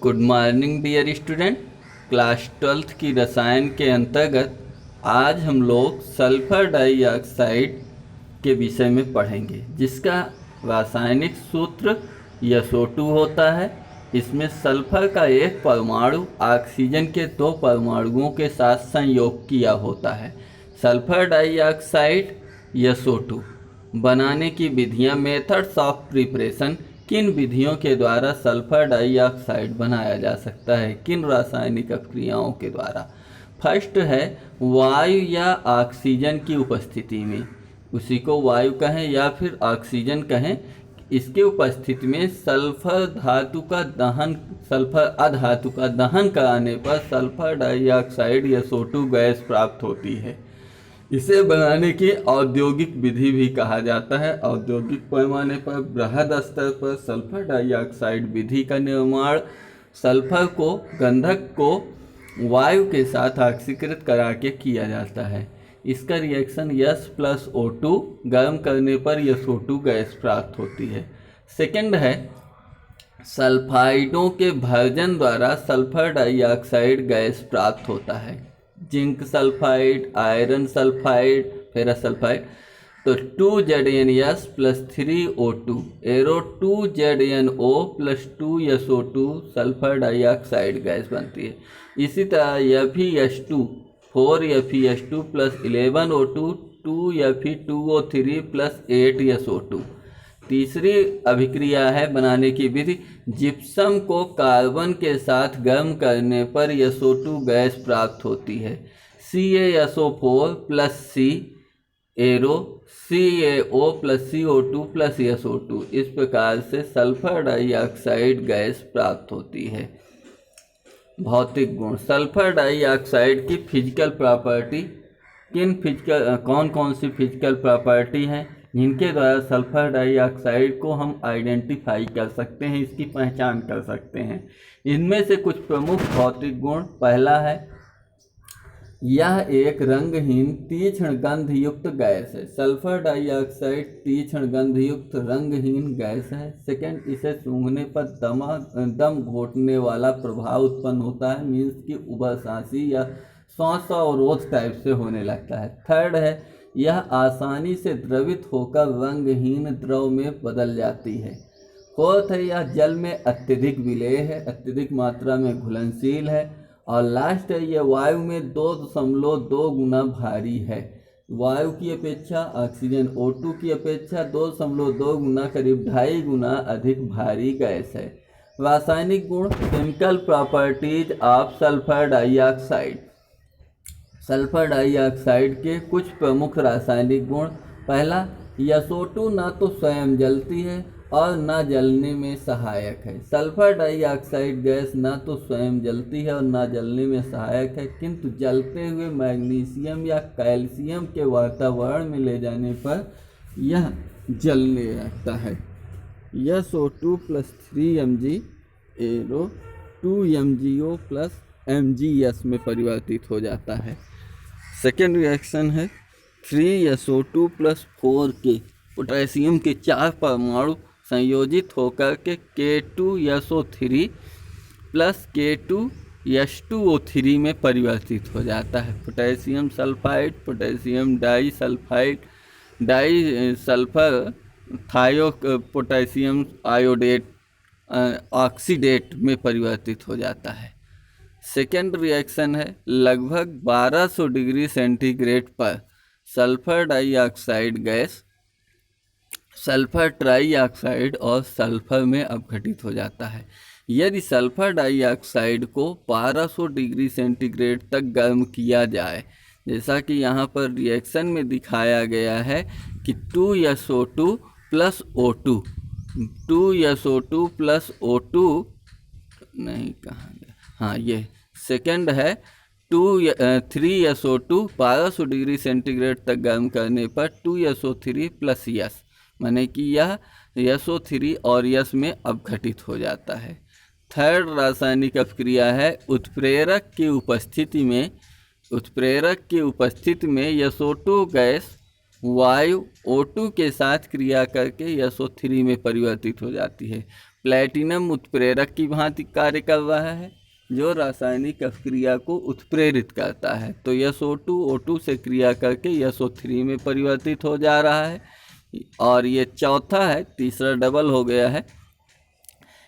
Good morning dear student. Class 12th की रसायन के अंतर्गत आज हम लोग सल्फर डाइऑक्साइड के विषय में पढ़ेंगे, जिसका रासायनिक सूत्र SO2 होता है। इसमें सल्फर का एक परमाणु ऑक्सीजन के दो परमाणुओं के साथ संयोग किया होता है। सल्फर डाइऑक्साइड SO2 बनाने की विधियां, मेथड्स ऑफ प्रिपरेशन, किन विधियों के द्वारा सल्फर डाइऑक्साइड बनाया जा सकता है, किन रासायनिक क्रियाओं के द्वारा। फर्स्ट है वायु या ऑक्सीजन की उपस्थिति में, उसी को वायु कहें या फिर ऑक्सीजन कहें, इसके उपस्थिति में सल्फर अधातु का दहन कराने पर सल्फर डाइऑक्साइड SO2 गैस प्राप्त होती है। इसे बनाने की औद्योगिक विधि भी कहा जाता है। औद्योगिक पैमाने पर बृहद स्तर पर सल्फर डाइऑक्साइड विधि का निर्माण सल्फर को, गंधक को वायु के साथ ऑक्सीकृत करा के किया जाता है। इसका रिएक्शन S+O2 गर्म करने पर SO2 गैस प्राप्त होती है। सेकंड है सल्फाइडों के भर्जन द्वारा सल्फर डाइऑक्साइड गैस प्राप्त होता है। Zinc sulphide, iron sulphide, ferrous sulphide. तो 2ZnS + 3O2 arrow 2ZnO + 2SO2 sulphur dioxide gas बनती है। इसी तरह Fe2 4Fe2 + 11O2 2Fe2O3 + 8SO2। तीसरी अभिक्रिया है बनाने की विधि, जिप्सम को कार्बन के साथ गर्म करने पर SO2 गैस प्राप्त होती है। CaSO4 + C arrow CaO + CO2 + SO2। इस प्रकार से सल्फर डाइऑक्साइड गैस प्राप्त होती है। भौतिक गुण, सल्फर डाइऑक्साइड की फिजिकल प्रॉपर्टी, कौन कौन सी फिजिकल प्रॉपर्टी हैं जिनके द्वारा सल्फर डाइऑक्साइड को हम आइडेंटिफाई कर सकते हैं, इसकी पहचान कर सकते हैं। इनमें से कुछ प्रमुख भौतिक गुण, पहला है यह एक रंगहीन तीक्ष्ण गंध युक्त गैस है। सल्फर डाइऑक्साइड तीक्ष्ण गंध युक्त रंगहीन गैस है। सेकंड, इसे सूंघने पर दम घोटने वाला प्रभाव उत्पन्न होता है, मीन्स की उबर सांसी या श्वास अवरोध टाइप से होने लगता है। थर्ड है यह आसानी से द्रवित होकर रंगहीन द्रव में बदल जाती है। फोर्थ है यह जल में अत्यधिक विलेय है, अत्यधिक मात्रा में घुलनशील है। और लास्ट है यह वायु में 2.2 गुना भारी है। वायु की अपेक्षा ऑक्सीजन O2 की अपेक्षा 2.2 गुना, करीब 2.5 गुना अधिक भारी गैस है। रासायनिक गुण, chemical properties of sulphur dioxide. Sulphur dioxide के कुछ प्रमुख रासायनिक गुण, पहला SO2 ना तो स्वयं जलती है और ना जलने में सहायक है। सल्फर डाइऑक्साइड गैस ना तो स्वयं जलती है और ना जलने में सहायक है, किंतु जलते हुए मैग्नीशियम या कैल्शियम के वातावरण में ले जाने पर यह जलने लगता है। SO2 + 3Mg arrow 2MgO + MgS में परिवर्तित हो जाता है। सेकेंड रिएक्शन है 3SO2 + 4K पोटेशियम के 4 परमाणु संयोजित होकर के K2SO3 + K2H2O3 में परिवर्तित हो जाता है। Potassium sulphide, potassium di sulphur thio potassium iodate oxidate में परिवर्तित हो जाता है। सेकेंड रिएक्शन है लगभग 1200 डिग्री सेंटीग्रेड पर sulphur dioxide gas sulphur trioxide और सल्फर में अपघटित हो जाता है। यदि सल्फर डाइऑक्साइड को 1200 डिग्री सेंटीग्रेड तक गर्म किया जाए, जैसा कि यहाँ पर रिएक्शन में दिखाया गया है कि 2SO2 + O2 2SO2 + O2 नहीं कहा गया, हाँ ये सेकंड है 3SO2 1200 डिग्री सेंटीग्रेड तक गर्म करने पर 2SO3 + S, माने कि यह SO3 और S में अपघटित हो जाता है। थर्ड रासायनिक अपक्रिया है उत्प्रेरक की उपस्थिति में SO2 गैस वायु O2 के साथ क्रिया करके SO3 में परिवर्तित हो जाती है। प्लैटिनम उत्प्रेरक की भांति कार्य कर रहा है जो रासायनिक अभिक्रिया को उत्प्रेरित करता है। तो SO2 O2 से क्रिया करके SO3 में परिवर्तित हो जा रहा है। और ये चौथा है, तीसरा डबल हो गया है,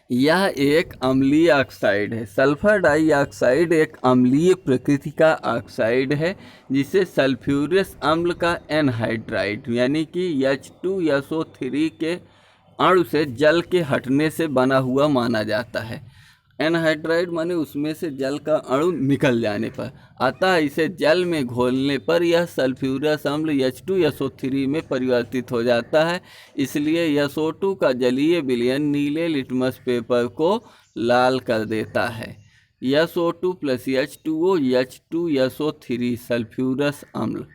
यह एक अम्लीय ऑक्साइड है। सल्फर डाइऑक्साइड एक अम्लीय प्रकृति का ऑक्साइड है जिसे सल्फ्यूरस अम्ल का एनहाइड्राइड यानी कि H2SO3 के अणु से जल के हटने से बना हुआ माना जाता है। एनहाइड्राइड माने उसमें से जल का अणु निकल जाने पर, अतः इसे जल में घोलने पर यह सल्फ्यूरस अम्ल H2SO3 में परिवर्तित हो जाता है। इसलिए SO2 का जलीय विलयन नीले लिटमस पेपर को लाल कर देता है। SO2 + H2O H2SO3 सल्फ्यूरस अम्ल।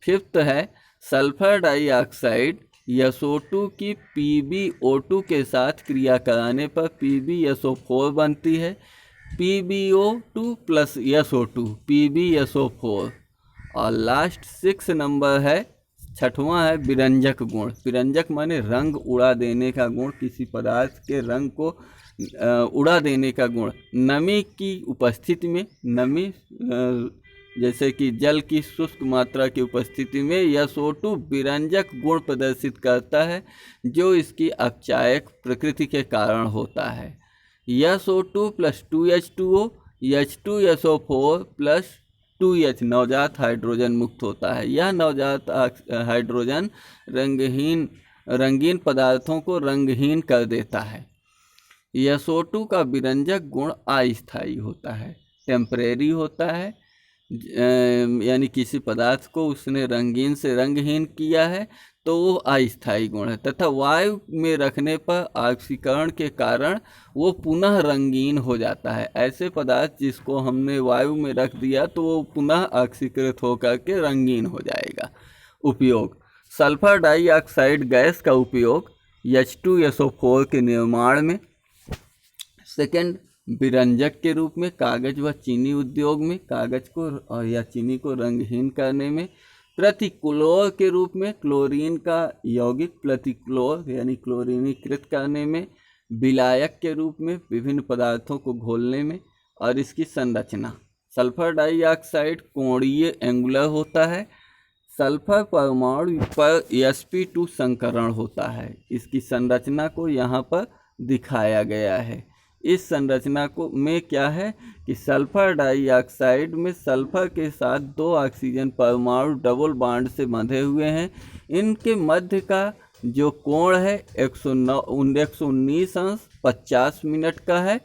फिफ्थ है सल्फर डाइऑक्साइड SO2 की PbO2 के साथ क्रिया कराने पर PbSO4 बनती है। PbO2 + SO2 PbSO4। और लास्ट 6 नंबर है, छठवां है विरंजक गुण। विरंजक माने रंग उड़ा देने का गुण, किसी पदार्थ के रंग को उड़ा देने का गुण। नमी की उपस्थिति में, नमी जैसे कि जल की शुष्क मात्रा की उपस्थिति में SO2 विरंजक गुण प्रदर्शित करता है जो इसकी अपचायक प्रकृति के कारण होता है। SO2 + 2H2O H2SO4 + 2H नवजात हाइड्रोजन मुक्त होता है। यह नवजात हाइड्रोजन रंगीन पदार्थों को रंगहीन कर देता है। SO2 का विरंजक गुण अस्थायी होता है, टेम्परेरी होता है, यानी किसी पदार्थ को उसने रंगीन से रंगहीन किया है तो वो अस्थायी गुण है, तथा वायु में रखने पर ऑक्सीकरण के कारण वो पुनः रंगीन हो जाता है। ऐसे पदार्थ जिसको हमने वायु में रख दिया तो वो पुनः ऑक्सीकृत होकर के रंगीन हो जाएगा। उपयोग: सल्फर डाइऑक्साइड गैस का उपयोग H2SO4 के निर्माण में। सेकेंड, विरंजक के रूप में कागज व चीनी उद्योग में कागज को या चीनी को रंगहीन करने में। प्रतिक्लोर के रूप में क्लोरीन का यौगिक प्रतिक्लोर यानी क्लोरीनीकृत करने में। विलायक के रूप में विभिन्न पदार्थों को घोलने में। और इसकी संरचना: सल्फर डाइऑक्साइड कोणीय एंगुलर होता है। सल्फर परमाणु पर sp2 संकरण होता है। इसकी संरचना को यहाँ पर दिखाया गया है। इस संरचना को में क्या है कि सल्फर डाइऑक्साइड में सल्फर के साथ 2 ऑक्सीजन परमाणु डबल बॉन्ड से बंधे हुए हैं। इनके मध्य का जो कोण है 119 अंश 50 मिनट का है,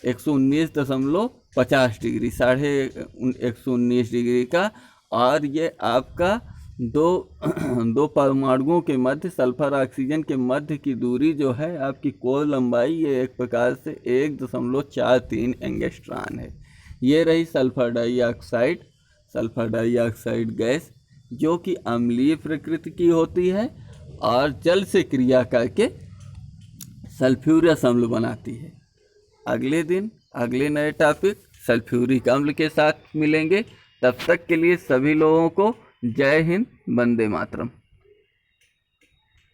119.50 डिग्री, 119 डिग्री का। और ये आपका दो परमाणुओं के मध्य सल्फर ऑक्सीजन के मध्य की दूरी जो है आपकी कोर लंबाई, ये एक प्रकार से 1.43 एंगस्ट्रॉन है। ये रही सल्फर डाइऑक्साइड गैस जो कि अम्लीय प्रकृति की होती है और जल से क्रिया करके सल्फ्यूरस अम्ल बनाती है। अगले दिन अगले नए टॉपिक सल्फ्यूरिक अम्ल के साथ मिलेंगे। तब तक के लिए सभी लोगों को जय हिंद, वंदे मातरम।